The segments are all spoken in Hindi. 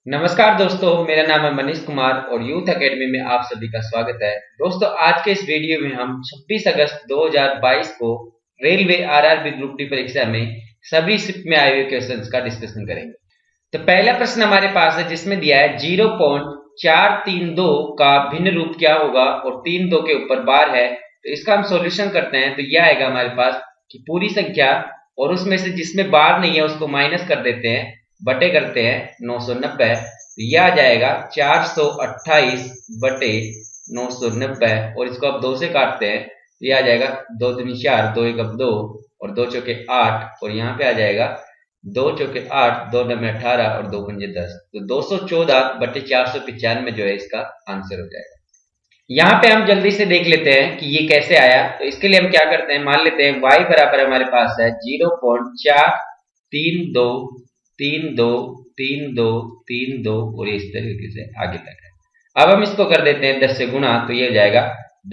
नमस्कार दोस्तों, मेरा नाम है मनीष कुमार और यूथ एकेडमी में आप सभी का स्वागत है। दोस्तों, आज के इस वीडियो में हम 26 अगस्त 2022 को रेलवे आरआरबी ग्रुप डी परीक्षा में सभी शिफ्ट में आए हुए क्वेश्चंस का डिस्कशन करेंगे। तो पहला प्रश्न हमारे पास है जिसमें दिया है 0.432 का भिन्न रूप क्या होगा और 32 के ऊपर बार है। तो इसका हम सॉल्यूशन करते हैं तो यह आएगा हमारे पास कि पूरी संख्या और उसमें से जिसमें बार नहीं है उसको माइनस कर देते हैं, बटे करते हैं 990, तो यह आ जाएगा 428 बटे 990 और इसको अब 2 से काटते हैं तो यह आ जाएगा 2 दूनी 4, 2 1 2 और 2 चौके 8 और यहाँ पे आ जाएगा 2 चौके 8, 2 नब्बे 18 और 2 पंजे 10, तो 214 बटे 495 जो है इसका आंसर हो जाएगा। यहाँ पे हम जल्दी से देख लेते हैं कि ये कैसे आया। तो इसके लिए हम क्या करते हैं, मान लेते हैं y बराबर हमारे पास है 0.432 3 2 3 2 3 2 और इस तरीके से आगे तक है। अब हम इसको कर देते हैं 10 से गुणा, तो ये हो जाएगा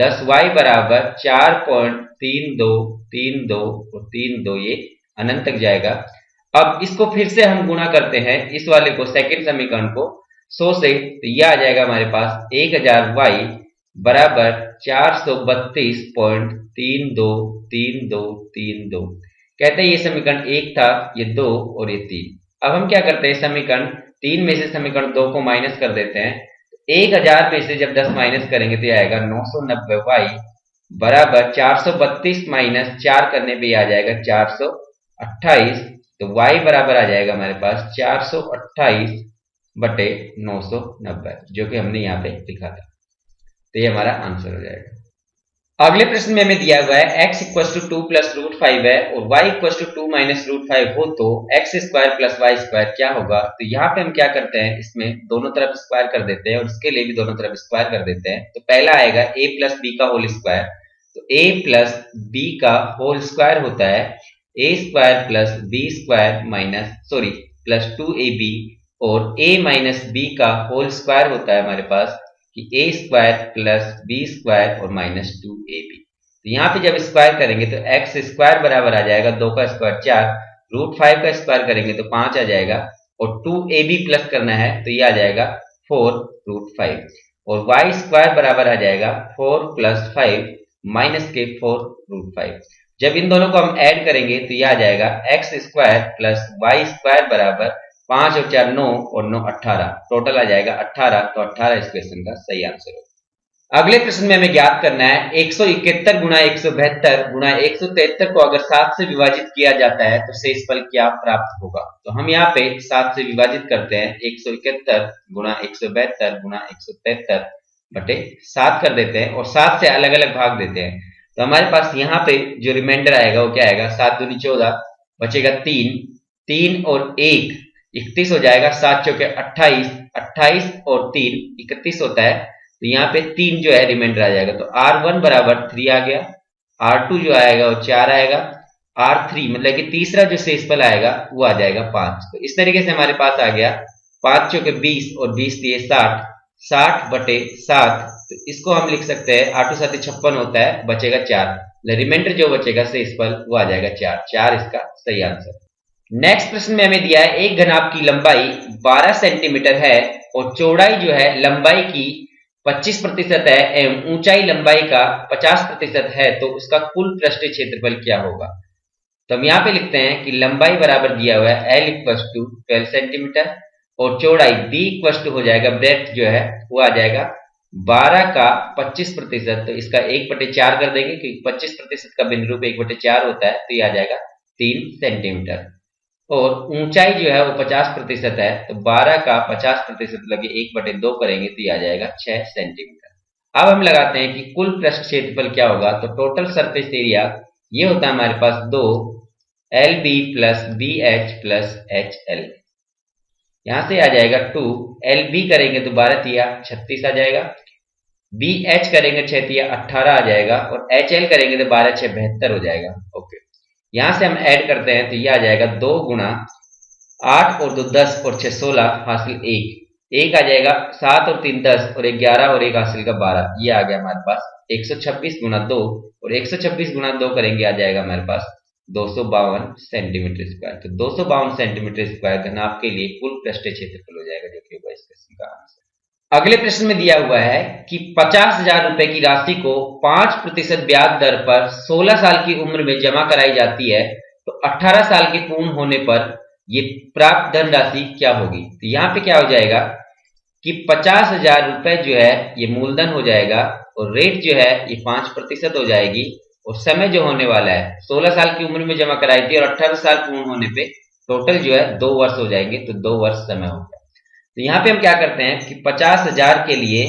10y बराबर 4.32 3 2 और 3 2, ये अनंत तक जाएगा। अब इसको फिर से हम गुणा करते हैं इस वाले को, सेकंड समीकरण को 100 से, तो यह आ जाएगा हमारे पास 1000y बराबर 432.3232। कहते हैं ये समीकरण 1 था, ये 2 और ये 3। अब हम क्या करते हैं, समीकरण 3 में से समीकरण 2 को माइनस कर देते हैं। 1000 में से जब 10 माइनस करेंगे तो आएगा 990y बराबर 432 माइनस 4 करने पे आ जाएगा 428, तो y बराबर आ जाएगा हमारे पास 428 बटे 990, जो कि हमने यहाँ पे लिखा था। तो ये हमारा आंसर हो जाएगा। अगले प्रश्न में हमें दिया हुआ है x equal to 2 plus root 5 है और y equal to 2 minus root 5 हो तो x square plus Y square क्या होगा। तो यहाँ पे हम क्या करते हैं, इसमें दोनों तरफ स्क्वायर कर देते हैं और इसके लिए भी दोनों तरफ स्क्वायर कर देते हैं। तो पहला आएगा a प्लस बी का होल स्क्वायर, तो a प्लस बी का होल स्क्वायर होता है a square plus B square plus 2ab और a माइनस बी का होल स्क्वायर होता है हमारे पास कि a square plus B square और माइनस 2ab। तो यहाँ पे जब स्क्वायर करेंगे तो x स्क्वायर बराबर आ जाएगा 2 का स्क्वायर 4, रूट 5 का स्क्वायर करेंगे तो 5 आ जाएगा और 2ab प्लस करना है तो ये आ जाएगा 4 रूट 5 और y स्क्वायर बराबर आ जाएगा 4 प्लस 5 माइनस के 4 रूट 5। जब इन दोनों को हम ऐड करेंगे तो ये आ जाएगा x square plus Y square बराबर 5 और 4 9 और 9 18, टोटल आ जाएगा 18, तो 18 इस क्वेश्चन का सही आंसर होगा। अगले प्रश्न में हमें ज्ञात करना है 171 गुणा 172 गुणा 173 को अगर 7 से विभाजित किया जाता है तो शेषफल क्या प्राप्त होगा। तो हम यहाँ पे 7 से विभाजित करते हैं, 171 गुणा 172 गुणा 173 बटे 7 कर देते हैं और 7 से अलग अलग भाग देते हैं। तो हमारे पास यहाँ पे जो रिमाइंडर आएगा वो क्या आएगा, 7 दूनी 14, बचेगा 3 और 1 31 हो जाएगा, 7 चौके 28, 28 और 3 31 होता है। तो यहाँ पे 3 जो है रिमाइंडर आ जाएगा, तो R1 बराबर 3 आ गया, R2 जो आएगा वो 4 आएगा, R3 मतलब कि तीसरा जो शेषफल आएगा वो आ जाएगा 5। तो इस तरीके से हमारे पास आ गया 5 चौके 20 और 20 दिए 60, 60 बटे 7। तो इसको हम लिख सकते हैं 8 7 56 होता है, बचेगा 4, रिमाइंडर जो बचेगा शेषफल वो आ जाएगा 4, 4 इसका सही आंसर। नेक्स्ट प्रश्न में हमें दिया है एक घनाभ की लंबाई 12 सेंटीमीटर है और चौड़ाई जो है लंबाई की 25% है एवं ऊंचाई लंबाई का 50% है, तो उसका कुल पृष्ठीय क्षेत्रफल क्या होगा। तो हम यहाँ पे लिखते हैं कि लंबाई बराबर दिया हुआ है L इक्वल टू 12 सेंटीमीटर और चौड़ाई B इक्वल टू हो जाएगा ब्रेथ जो है वो आ जाएगा 12 का 25%, तो इसका 1/4 कर देंगे क्योंकि 25% का भिन्न रूप 1/4 होता है, तो ये आ जाएगा 3 सेंटीमीटर और ऊंचाई जो है वो 50% है, तो 12 का 50% लगे 1/2 करेंगे तो ये आ जाएगा 6 सेंटीमीटर। अब हम लगाते हैं कि कुल पृष्ठ क्षेत्रफल क्या होगा। तो टोटल सरफेस एरिया ये होता है हमारे पास 2 LB plus BH plus HL, यहां से आ जाएगा 2 LB करेंगे तो 12 तिया 36 आ जाएगा, BH करेंगे 6 तिया 18 आ जाएगा और HL करेंगे तो 12 6 72 हो जाएगा। ओके, यहां से हम ऐड करते हैं तो ये आ जाएगा 2 गुणा 8 और 2 10 और 6 16 हासिल 1 आ जाएगा, 7 और 3 10 और 11 और 1 हासिल का 12, ये आ गया हमारे पास 126 गुणा 2 और 126 गुणा 2 करेंगे आ जाएगा हमारे पास 252 सेंटीमीटर स्क्वायर। तो 252 सेंटीमीटर स्क्वायर घनाभ के लिए कुल पृष्ठीय क्षेत्रफल हो जाएगा, जो कि अगले प्रश्न में दिया हुआ है कि 50,000 रुपए की राशि को 5% ब्याज दर पर 16 साल की उम्र में जमा कराई जाती है, तो 18 साल के पूर्ण होने पर ये प्राप्त धनराशि क्या होगी। तो यहाँ पे क्या हो जाएगा कि 50,000 रुपए जो है ये मूलधन हो जाएगा और रेट जो है ये 5% हो जाएगी, और समय जो होने वाला है 16 साल की उम्र में जमा कराई थी और 18 साल पूर्ण होने पे टोटल जो है 2 वर्ष हो जाएंगे, तो 2 वर्ष समय हो गया। तो यहाँ पे हम क्या करते हैं कि 50,000 के लिए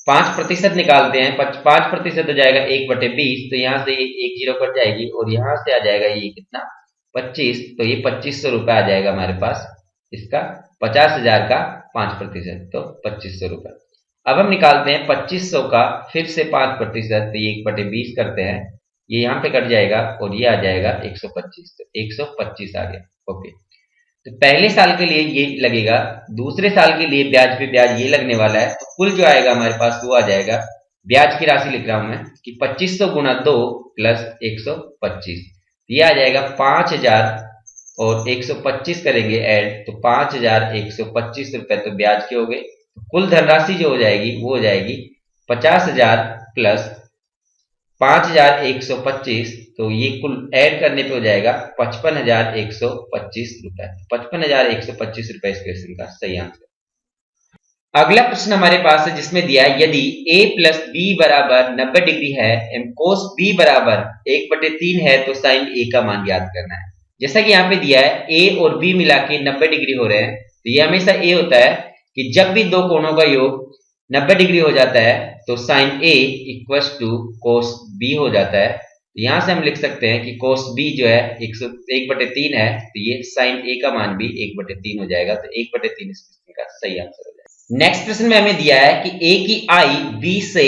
5% निकालते हैं। 5% हो जाएगा 1/20, तो यहाँ से एक जीरो कट जाएगी और यहाँ से आ जाएगा ये कितना 25, तो ये 2500 रुपए आ जाएगा हमारे पास इसका 50,000 का 5%, तो 2500 रुपए। अब हम निकालते हैं 2500 का फिर से 5%, तो ये 1/20 करते हैं, ये यहाँ पे कट जाएगा और ये आ जाएगा 125, तो 125 आ गया। ओके, तो पहले साल के लिए ये लगेगा, दूसरे साल के लिए ब्याज पे ब्याज ये लगने वाला है, तो कुल जो आएगा हमारे पास वो आ जाएगा, ब्याज की राशि लिख रहा हूं मैं कि 2500 गुणा 2 प्लस 125, ये आ जाएगा 5000 और 125 करेंगे ऐड, तो 5125 रुपए तो ब्याज के हो गए। तो कुल धनराशि जो हो जाएगी वो हो जाएगी 50,000 प्लस 5125, तो ये कुल ऐड करने पे हो जाएगा 55,125 रुपए। 55,125 रुपए इस क्वेश्चन का सही आंसर। अगला प्रश्न हमारे पास है जिसमें दिया है यदि a प्लस बी बराबर 90 डिग्री है एवं कोस b बराबर 1/3 है तो साइन a का मान ज्ञात करना है। जैसा कि यहाँ पे दिया है a और b मिला के 90 डिग्री हो रहे हैं, तो ये हमेशा a होता है कि जब भी दो कोणों का योग 90 डिग्री हो जाता है तो sine a equals to cos b हो जाता है। तो यहां से हम लिख सकते हैं कि कोस b जो है 1/3 है, तो ये साइन a का मान भी 1/3 हो जाएगा, तो 1/3 इस प्रश्न का सही आंसर हो जाएगा। नेक्स्ट प्रश्न में हमें दिया है कि a की आई b से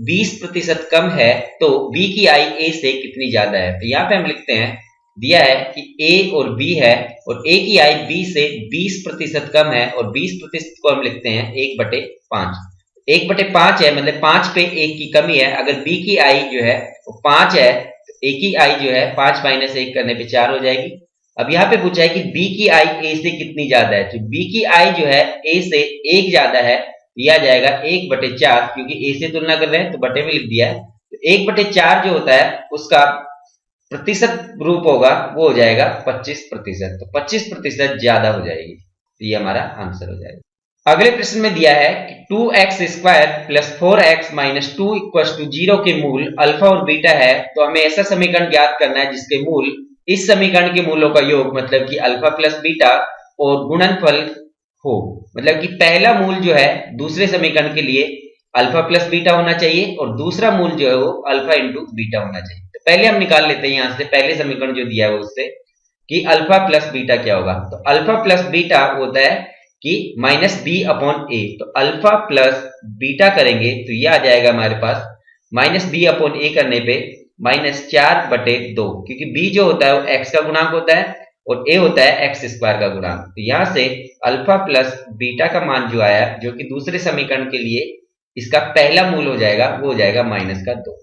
20% कम है तो b की आई a से कितनी ज्यादा है। तो यहाँ पे हम लिखते हैं, दिया है कि a और b है और a की आई b से 20% कम है और 20% को हम लिखते हैं 1/5। 1/5 है मतलब 5 पे 1 की कमी है। अगर b की आई जो है वो 5 है तो a की आई जो है 5 माइनस 1 करने पे 4 हो जाएगी। अब यहाँ पे पूछा है कि b की आई a से कितनी ज्यादा है, तो b की आई जो है a से 1 ज्यादा है, ये आ जाएगा 1/4, क्योंकि a से तुलना कर रहे हैं तो बटे में लिख दिया है। तो 1/4 जो होता है उसका प्रतिशत रूप होगा वो हो जाएगा 25%, तो 25% ज्यादा हो जाएगी, तो ये हमारा आंसर हो जाएगा। अगले प्रश्न में दिया है कि 2x² plus 4x minus 2 equal to 0 के मूल अल्फा और बीटा है, तो हमें ऐसा समीकरण ज्ञात करना है जिसके मूल इस समीकरण के मूलों का योग, मतलब कि अल्फा प्लस बीटा और गुणनफल हो। मतलब कि पहला मूल जो है दूसरे समीकरण के लिए अल्फा प्लस बीटा होना चाहिए और दूसरा मूल जो है वो अल्फा इंटू बीटा होना चाहिए। तो पहले हम निकाल लेते हैं यहां से पहले समीकरण जो दिया है उससे कि अल्फा प्लस बीटा क्या होगा। तो अल्फा प्लस बीटा होता है कि माइनस बी अपॉन ए, तो अल्फा प्लस बीटा करेंगे तो ये आ जाएगा हमारे पास माइनस बी अपॉन ए करने पे -4/2, क्योंकि बी जो होता है वो एक्स का गुणांक होता है और ए होता है x² का गुणांक। तो यहां से अल्फा प्लस बीटा का मान जो आया, जो कि दूसरे समीकरण के लिए इसका पहला मूल हो जाएगा, वो हो जाएगा -2,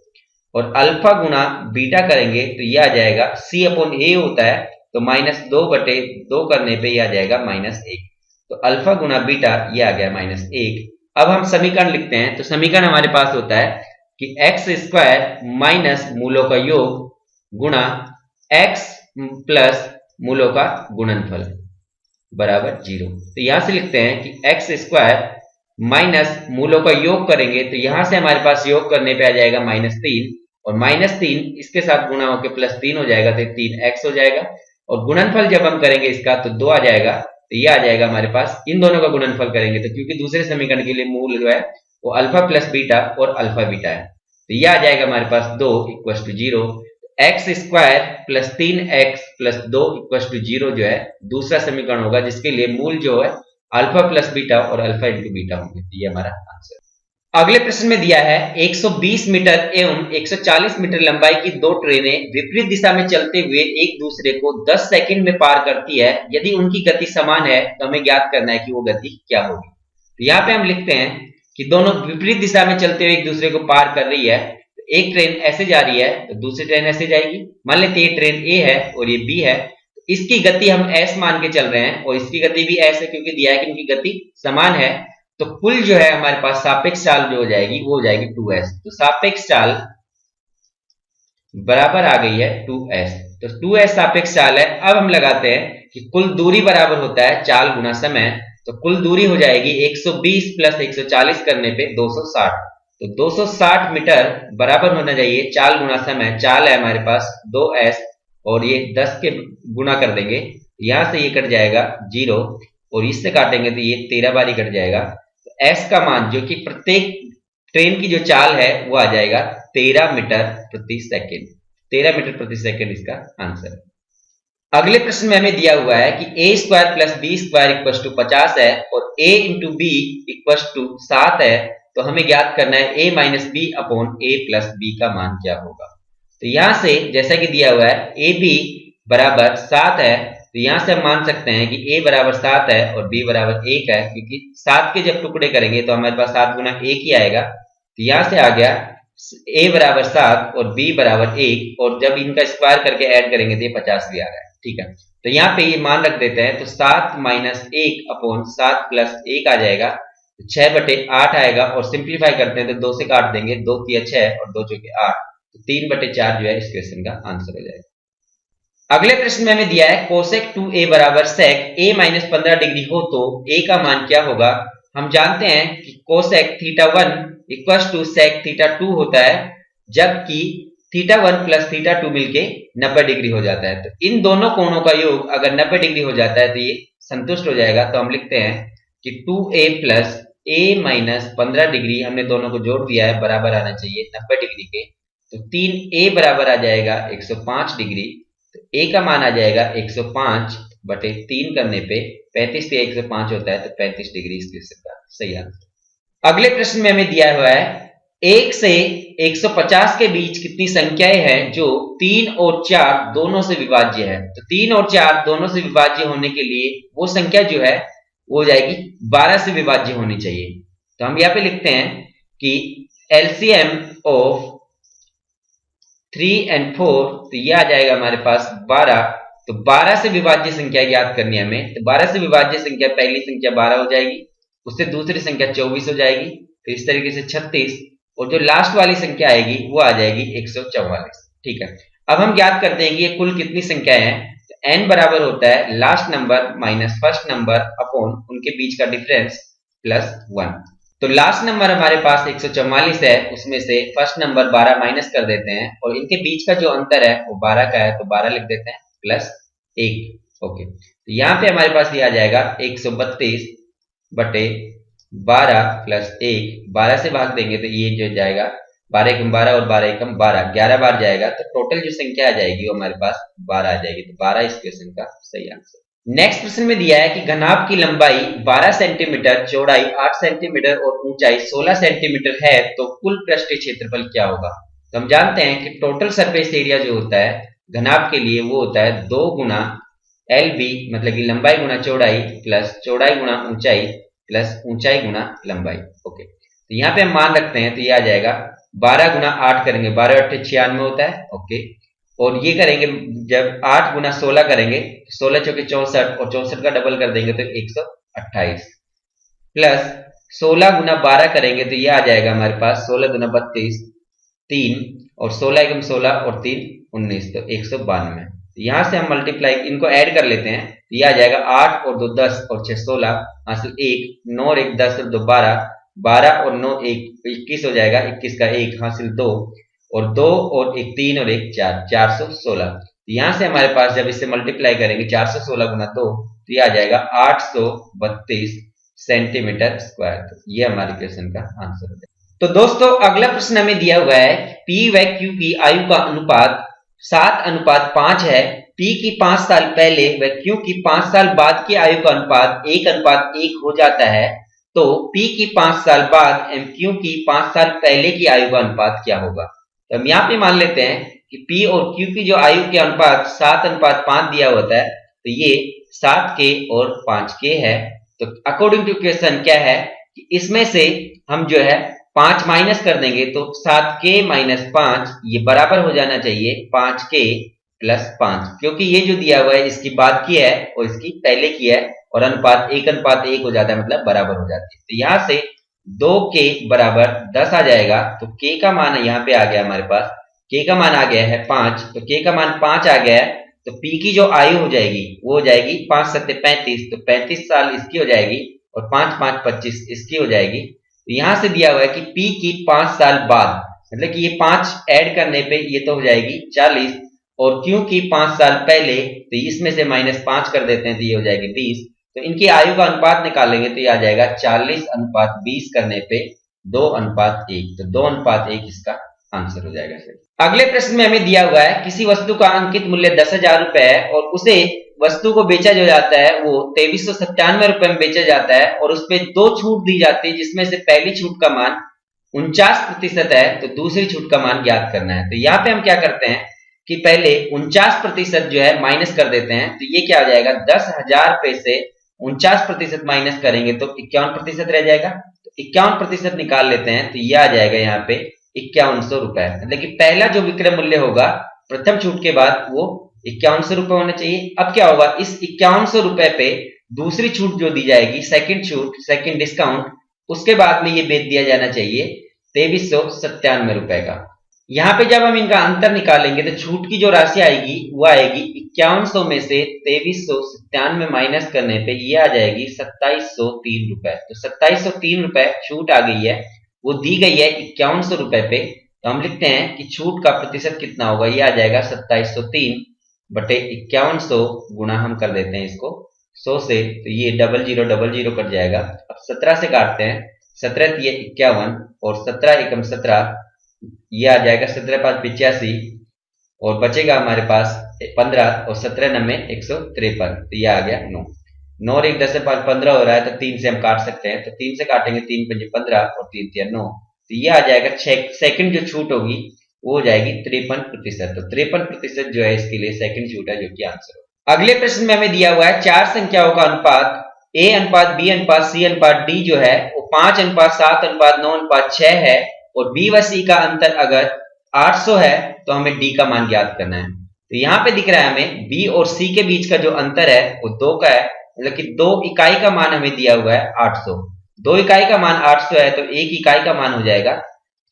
और अल्फा गुणा बीटा करेंगे तो ये आ जाएगा c अपॉन ए होता है, तो -2/2 करने पे ये आ जाएगा -1, तो अल्फा गुणा बीटा ये आ गया -1। अब हम समीकरण लिखते हैं, तो समीकरण हमारे पास होता है कि x² माइनस मूलों का योग गुणा x प्लस मूलों का गुणनफल बराबर 0। तो यहां से लिखते हैं कि x² माइनस मूलों का योग करेंगे तो यहां से हमारे पास योग करने पे आ जाएगा -3, और -3 इसके साथ गुणा होकर +3 हो जाएगा, तो 3x हो जाएगा, और गुणनफल जब हम करेंगे इसका तो 2 आ जाएगा, तो ये आ जाएगा हमारे पास। इन दोनों का गुणनफल करेंगे तो क्योंकि दूसरे समीकरण के लिए मूल जो है वो अल्फा प्लस बीटा और अल्फा बीटा है, तो ये आ जाएगा हमारे पास 2 equal to 0। x² plus 3x plus 2 equal to 0 जो है दूसरा समीकरण होगा, जिसके लिए मूल जो है अल्फा प्लस बीटा और अल्फा इंटू बीटा होंगे, तो ये हमारा आंसर। अगले प्रश्न में दिया है 120 मीटर एवं 140 मीटर लंबाई की दो ट्रेनें विपरीत दिशा में चलते हुए एक दूसरे को 10 सेकंड में पार करती है। यदि उनकी गति समान है तो हमें ज्ञात करना है कि वो गति क्या होगी। तो यहाँ पे हम लिखते हैं कि दोनों विपरीत दिशा में चलते हुए एक दूसरे को पार कर रही है। तो एक ट्रेन ऐसे जा रही है तो दूसरी ट्रेन ऐसे जाएगी। मान लेते हैं ये ट्रेन ए है और ये बी है, तो इसकी गति हम एस मान के चल रहे हैं और इसकी गति भी एस है क्योंकि दिया है कि इनकी गति समान है। तो कुल जो है हमारे पास सापेक्ष चाल जो हो जाएगी वो हो जाएगी 2s। तो सापेक्ष चाल बराबर आ गई है 2s। तो 2s सापेक्ष चाल है। अब हम लगाते हैं कि कुल दूरी बराबर होता है चाल गुना समय। तो कुल दूरी हो जाएगी 120 प्लस 140 करने पे 260। तो 260 मीटर बराबर होना चाहिए चाल गुना समय। चाल है हमारे पास 2s और ये 10 के गुना कर देंगे, यहां से ये कट जाएगा 0 और इससे काटेंगे तो ये 13 बार ही कट जाएगा। तो s का मान जो कि प्रत्येक ट्रेन की जो चाल है वो आ जाएगा 13 मीटर प्रति सेकेंड। 13 मीटर प्रति सेकेंड इसका आंसर है। अगले प्रश्न में हमें दिया हुआ है कि a square plus B square equal to 50 है और a into B equal to 7 है। तो हमें ज्ञात करना है a minus B upon a plus B का मान क्या होगा। तो यहां से जैसा कि दिया हुआ है ए बी बराबर 7 है, तो यहां से हम मान सकते हैं कि a बराबर 7 है और b बराबर 1 है, क्योंकि 7 के जब टुकड़े करेंगे तो हमारे पास 7 गुना 1 ही आएगा। तो यहां से आ गया a बराबर 7 और b बराबर 1 और जब इनका स्क्वायर करके ऐड करेंगे तो ये 50 भी आ रहा है। ठीक है, तो यहाँ पे ये मान रख देते हैं। तो 7 माइनस 1 अपॉन 7 प्लस 1 आ जाएगा, तो 6/8 आएगा और सिंप्लीफाई करते हैं तो 2 से काट देंगे, 2 तिया 6 और 2 चौके 8, तो 3/4 जो है इस क्वेश्चन का आंसर हो जाएगा। अगले प्रश्न में हमें दिया है कोसेक 2a बराबर सेक a माइनस 15 डिग्री हो तो a का मान क्या होगा। हम जानते हैं कि cosec theta 1 equal to sec theta 2 होता है, जबकि थीटा 1 प्लस थीटा 2 मिलके 90 डिग्री हो जाता है। तो इन दोनों कोणों का योग अगर 90 डिग्री हो जाता है तो ये संतुष्ट हो जाएगा। तो हम लिखते हैं कि 2a plus a minus 15 degree हमने दोनों को जोड़ दिया है, बराबर आना चाहिए 90 डिग्री के। तो 3a बराबर आ जाएगा 105 डिग्री। तो a का मान आ जाएगा 105/3 करने पे 35 से 105 होता है, तो 35 डिग्री इस क्वेश्चन का सही आंसर। अगले प्रश्न में हमें दिया हुआ है 1 से 150 के बीच कितनी संख्याएं हैं जो 3 और 4 दोनों से विभाज्य है। तो 3 और 4 दोनों से विभाज्य होने के लिए वो संख्या जो है वो हो जाएगी 12 से विभाज्य होनी चाहिए। तो हम यहाँ पे लिखते हैं कि एलसीएम ऑफ 3 and 4, तो ये आ जाएगा हमारे पास 12। तो 12 से विभाज्य संख्या ज्ञात करनी है हमें। तो 12 से विभाज्य संख्या पहली संख्या 12 हो जाएगी, उससे दूसरी संख्या 24 हो जाएगी, तो इस तरीके से 36 और जो लास्ट वाली संख्या आएगी वो आ जाएगी 144। ठीक है, अब हम ज्ञात करते हैं कि ये कुल कितनी संख्याएं हैं। तो n बराबर होता है last number minus first number upon उनके बीच का डिफरेंस प्लस 1। तो लास्ट नंबर हमारे पास 144 है, उसमें से फर्स्ट नंबर 12 माइनस कर देते हैं और इनके बीच का जो अंतर है वो 12 का है, तो 12 लिख देते हैं प्लस 1। ओके, तो यहाँ पे हमारे पास ये आ जाएगा 132/12 प्लस 1। 12 से भाग देंगे तो ये जो जाएगा 12 एकम 12 और 12 एकम 12, 11 बार जाएगा। तो टोटल जो संख्या आ जाएगी वो हमारे पास 12 आ जाएगी। तो 12 इस क्वेश्चन का सही आंसर। नेक्स्ट प्रश्न में दिया है कि घनाभ की लंबाई 12 सेंटीमीटर, चौड़ाई 8 सेंटीमीटर और ऊंचाई 16 सेंटीमीटर है, तो कुल पृष्ठीय क्षेत्रफल क्या होगा। तो हम जानते हैं कि टोटल सरफेस एरिया जो होता है घनाभ के लिए वो होता है 2 गुना LB, मतलब कि लंबाई गुना चौड़ाई प्लस चौड़ाई गुना ऊंचाई प्लस ऊंचाई गुना लंबाई। ओके, तो यहाँ पे हम मान रखते हैं, तो ये आ जाएगा 12 गुना 8 करेंगे, 12 × 8 = 96 होता है। ओके, और ये करेंगे जब 8 गुना 16 करेंगे, 16 चौके 64 और 64 का डबल कर देंगे तो 128 प्लस 16 गुना 12 करेंगे तो ये आ जाएगा हमारे पास 16 गुना 32 3 और 16 एकम 16 और 3 19, तो 192। यहां से हम मल्टीप्लाई इनको ऐड कर लेते हैं, तो ये आ जाएगा 8 और 2 10 और 6 16 हासिल 1, 9 और 1 10 और 2 12, 12 और 9 1 21 हो जाएगा, 21 का 1 हासिल 2 और 2 और 1 3 और 1 4, 416। यहां से हमारे पास जब इसे मल्टीप्लाई करेंगे 416 गुना 2 तो ये आ जाएगा 832 सेंटीमीटर स्क्वायर। तो ये हमारे क्वेश्चन का आंसर है। तो दोस्तों अगला प्रश्न हमें दिया हुआ है P व Q की आयु का अनुपात 7:5 है। P की 5 साल पहले व Q की 5 साल बाद की आयु का अनुपात 1:1 हो जाता है, तो P की 5 साल बाद एवं Q की 5 साल पहले की आयु का अनुपात क्या होगा। तो हम यहाँ पे मान लेते हैं कि P और Q की जो आयु के अनुपात 7:5 दिया होता है, तो ये 7K और 5K है। तो अकॉर्डिंग टू क्वेश्चन क्या है कि इसमें से हम जो है 5 माइनस कर देंगे, तो 7K - 5 ये बराबर हो जाना चाहिए 5K + 5, क्योंकि ये जो दिया हुआ है इसकी बाद की है और इसकी पहले की है, और अनुपात 1:1 हो जाता है, मतलब बराबर हो जाती है। तो यहाँ से 2k बराबर 10 आ जाएगा। तो k का मान यहाँ पे आ गया हमारे पास, k का मान आ गया है 5। तो k का मान 5 आ गया है, तो p की जो आयु हो जाएगी वो हो जाएगी 5 7 35, तो 35 साल इसकी हो जाएगी और 5 5 25 इसकी हो जाएगी। तो यहाँ से दिया हुआ है कि p की 5 साल बाद, मतलब कि ये 5 ऐड करने पे ये तो हो जाएगी 40, और क्योंकि 5 साल पहले तो इसमें से -5 कर देते हैं तो ये हो जाएगी 20। तो इनकी आयु का अनुपात निकालेंगे तो ये आ जाएगा 40:20 करने पे 2:1। तो 2:1 इसका आंसर हो जाएगा सही। अगले प्रश्न में हमें दिया हुआ है किसी वस्तु का अंकित मूल्य 10,000 रुपए है और उसे वस्तु को बेचा जो जाता है वो 2397 रुपए में बेचा जाता है और उस पर 2 छूट दी जाती है, जिसमें से पहली छूट का मान 49% है, तो दूसरी छूट का मान ज्ञात करना है। तो यहाँ पे हम क्या करते हैं कि पहले 49% जो है माइनस कर देते हैं। तो ये क्या हो जाएगा, 10,000 रुपए से 49% माइनस करेंगे तो 51% रह जाएगा। तो 51% निकाल लेते हैं तो ये आ जाएगा यहाँ पे 5100 रुपए। मतलब कि पहला जो विक्रय मूल्य होगा प्रथम छूट के बाद वो 5100 रुपए होना चाहिए। अब क्या होगा, इस 5100 रुपए पे दूसरी छूट जो दी जाएगी, सेकंड छूट, सेकंड डिस्काउंट, उसके बाद में ये बेच दिया जाना चाहिए 2397 रुपए का। यहाँ पे जब हम इनका अंतर निकालेंगे तो छूट की जो राशि आएगी वो आएगी 5100 में से 2397 माइनस करने पे ये आ जाएगी 2703 रुपए। तो 2703 रुपए छूट आ गई है, वो दी गई है 5100 रुपए पे। तो हम लिखते हैं कि छूट का प्रतिशत कितना होगा, ये आ जाएगा 2703 बटे 5100 गुणा हम कर देते हैं इसको 100 से, तो ये 0000 कट जाएगा। अब 17 से काटते हैं, 17 ये 51 और 17 एकम 17, ये आ जाएगा 17 5 85 और बचेगा हमारे पास 15 और 17 9 153, तो ये आ गया 9। 9 और 1 10 से 5 15 हो रहा है, तो 3 से हम काट सकते हैं। तो 3 से काटेंगे, 3 5 15 और 3 3 9, तो ये आ जाएगा सेकंड जो छूट होगी वो हो जाएगी 53%। तो 53% जो है इसके लिए सेकंड छूट है, जो कि आंसर होगा। अगले प्रश्न में हमें दिया हुआ है 4 संख्याओं का अनुपात A अनुपात B अनुपात C अनुपात D जो है वो 5 अनुपात 7 अनुपात 9 अनुपात 6 है और B व C का अंतर अगर 800 है तो हमें D का मान ज्ञात करना है। तो यहाँ पे दिख रहा है हमें B और C के बीच का जो अंतर है वो 2 का है, मतलब कि 2 इकाई का मान हमें दिया हुआ है 800। 2 इकाई का मान 800 है तो 1 इकाई का मान हो जाएगा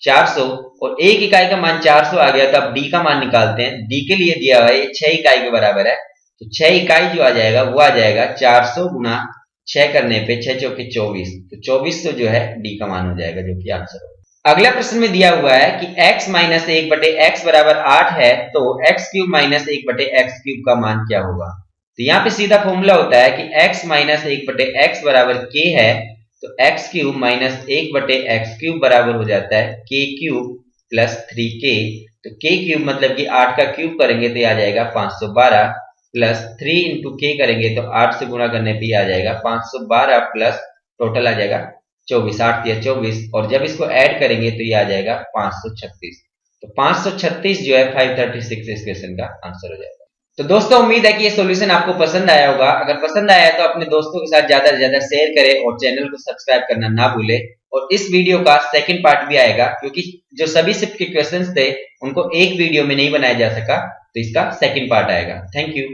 400 और 1 इकाई का मान 400 आ गया। तो अब D का मान निकालते हैं। D के लिए दिया हुआ है 6 इकाई के बराबर है, तो 6 इकाई जो आ जाएगा वो आ जाएगा 400 गुना 6 करने पे 6 चौके 24, तो 2400 जो है D का मान हो जाएगा, जो कि आंसर होगा। अगला प्रश्न में दिया हुआ है कि x माइनस 1 बटे x बराबर 8 है तो x क्यूब माइनस 1 बटे x क्यूब का मान क्या होगा। तो यहाँ पे सीधा फॉर्मूला होता है कि x माइनस 1 बटे x बराबर k है, तो x क्यूब माइनस 1 बटे x क्यूब बराबर हो जाता है k क्यूब प्लस 3k। तो k क्यूब मतलब कि 8 का क्यूब करेंगे तो आ जाएगा 512 प्लस 3 इंटू k करेंगे तो 8 से गुणा करने पे आ जाएगा 512 प्लस टोटल आ जाएगा 24, 8 या 24, और जब इसको ऐड करेंगे तो ये आ जाएगा 536। तो 536 जो है 536 इस क्वेश्चन का आंसर हो जाएगा। तो दोस्तों उम्मीद है कि ये सॉल्यूशन आपको पसंद आया होगा। अगर पसंद आया है तो अपने दोस्तों के साथ ज्यादा से ज्यादा शेयर करें और चैनल को सब्सक्राइब करना ना भूलें। और इस वीडियो का सेकंड पार्ट भी आएगा, क्योंकि जो सभी शिफ्ट के क्वेश्चंस थे उनको एक वीडियो में नहीं बनाया जा सका, तो इसका सेकंड पार्ट आएगा। Thank you.